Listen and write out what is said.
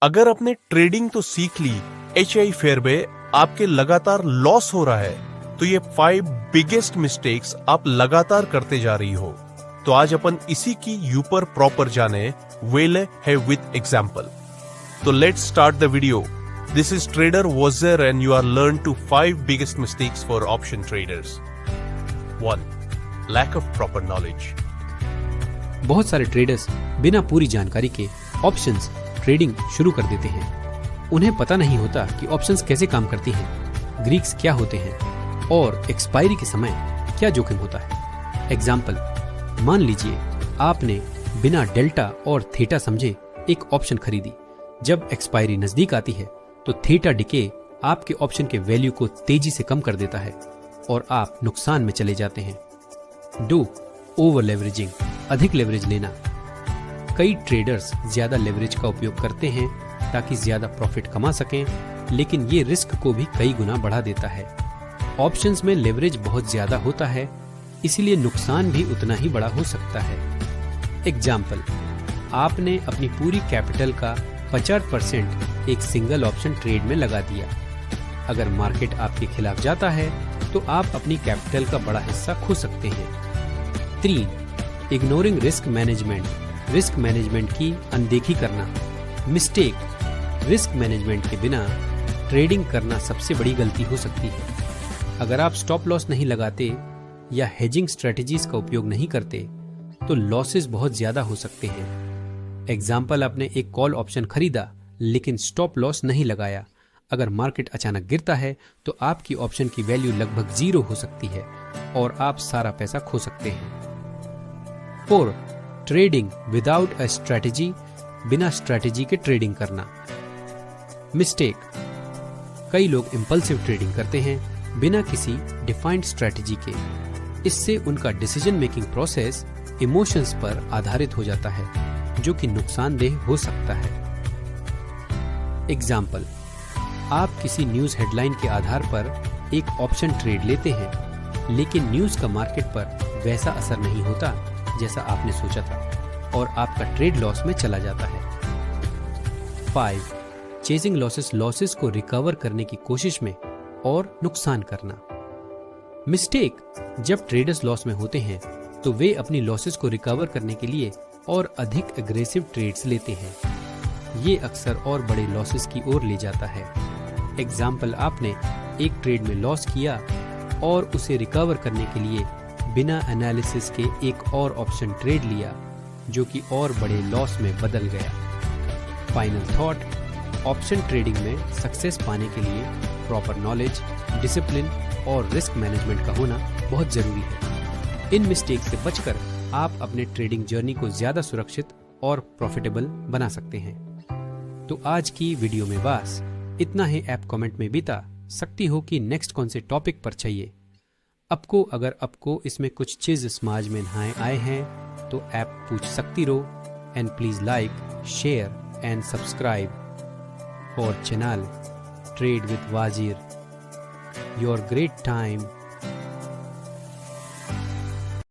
अगर आपने ट्रेडिंग तो सीख ली, HI फेयर में आपके लगातार लॉस हो रहा है, तो ये 5 बिगेस्ट मिस्टेक्स आप लगातार करते जा रही हो। तो आज अपन इसी की ऊपर प्रॉपर जाने वेले है विद एग्जाम्पल। तो let's start the video. This is Trader Wazir and you are learned to 5 biggest mistakes for option traders. 1. Lack of proper knowledge. बहुत सारे ट्रेडर्स बिना पूरी जानकारी के ऑप्शंस ट्रेडिंग शुरू कर देते हैं। उन्हें पता नहीं होता कि ऑप्शंस कैसे काम करती हैं, ग्रीक्स क्या होते हैं और एक्सपायरी के समय क्या जोखिम होता है। एग्जाम्पल, मान लीजिए आपने बिना डेल्टा और थीटा समझे एक ऑप्शन खरीदी। जब एक्सपायरी नजदीक आती है तो थीटा डिके आपके ऑप्शन के वैल्यू को तेजी से कम कर देता है और आप नुकसान में चले जाते हैं। 2. ओवर लेवरेजिंग, अधिक लेवरेज लेना। कई ट्रेडर्स ज्यादा लेवरेज का उपयोग करते हैं ताकि ज्यादा प्रॉफिट कमा सकें, लेकिन ये रिस्क को भी कई गुना बढ़ा देता है। ऑप्शंस में लेवरेज बहुत ज्यादा होता है, इसीलिए नुकसान भी उतना ही बड़ा हो सकता है। एग्जाम्पल, आपने अपनी पूरी कैपिटल का 50% एक सिंगल ऑप्शन ट्रेड में लगा दिया। अगर मार्केट आपके खिलाफ जाता है तो आप अपनी कैपिटल का बड़ा हिस्सा खो सकते हैं। 3. Ignoring risk management, risk management की अनदेखी करना। मिस्टेक, रिस्क मैनेजमेंट के बिना ट्रेडिंग करना सबसे बड़ी गलती हो सकती है। अगर आप स्टॉप लॉस नहीं लगाते या हेजिंग स्ट्रेटजीज का उपयोग नहीं करते तो लॉसेस बहुत ज्यादा हो सकते हैं। एग्जाम्पल, आपने एक कॉल ऑप्शन खरीदा लेकिन स्टॉप लॉस नहीं लगाया। अगर मार्केट अचानक गिरता है तो आपकी ऑप्शन की वैल्यू लगभग 0 हो सकती है और आप सारा पैसा खो सकते हैं। 4. ट्रेडिंग विदाउट अ स्ट्रेटेजी, बिना स्ट्रेटेजी के ट्रेडिंग करना। मिस्टेक, कई लोग इंपल्सिव ट्रेडिंग करते हैं बिना किसी डिफाइंड स्ट्रेटेजी के। इससे उनका डिसीजन मेकिंग प्रोसेस इमोशंस पर आधारित हो जाता है, जो कि नुकसानदेह हो सकता है। एग्जाम्पल, आप किसी न्यूज हेडलाइन के आधार पर एक ऑप्शन ट्रेड लेते हैं, लेकिन न्यूज का मार्केट पर वैसा असर नहीं होता जैसा आपने सोचा था और आपका ट्रेड लॉस में चला जाता है। 5. चेजिंग लॉसेस, लॉसेस को रिकवर करने की कोशिश में और नुकसान करना। मिस्टेक, जब ट्रेडर्स लॉस में होते हैं तो वे अपनी लॉसेस को रिकवर करने के लिए और अधिक एग्रेसिव ट्रेड्स लेते हैं। ये अक्सर और बड़े लॉसेस की ओर ले जाता है। एग्जाम्पल, आपने एक ट्रेड में लॉस किया और उसे रिकवर करने के लिए बिना एनालिसिस के एक और ऑप्शन ट्रेड लिया, जो कि और बड़े लॉस में बदल गया। फाइनल थॉट, ऑप्शन ट्रेडिंग में सक्सेस पाने के लिए प्रॉपर नॉलेज, डिसिप्लिन और रिस्क मैनेजमेंट का होना बहुत जरूरी है। इन मिस्टेक से बचकर आप अपने ट्रेडिंग जर्नी को ज्यादा सुरक्षित और प्रॉफिटेबल बना सकते हैं। तो आज की वीडियो में बस इतना ही। ऐप कमेंट में बता सकती हो कि नेक्स्ट कौन से टॉपिक पर चाहिए। अगर आपको इसमें कुछ चीज समझ में नहाए आए हैं तो ऐप पूछ सकती रहो। And please like, share and subscribe for channel trade with Wazir. Your great time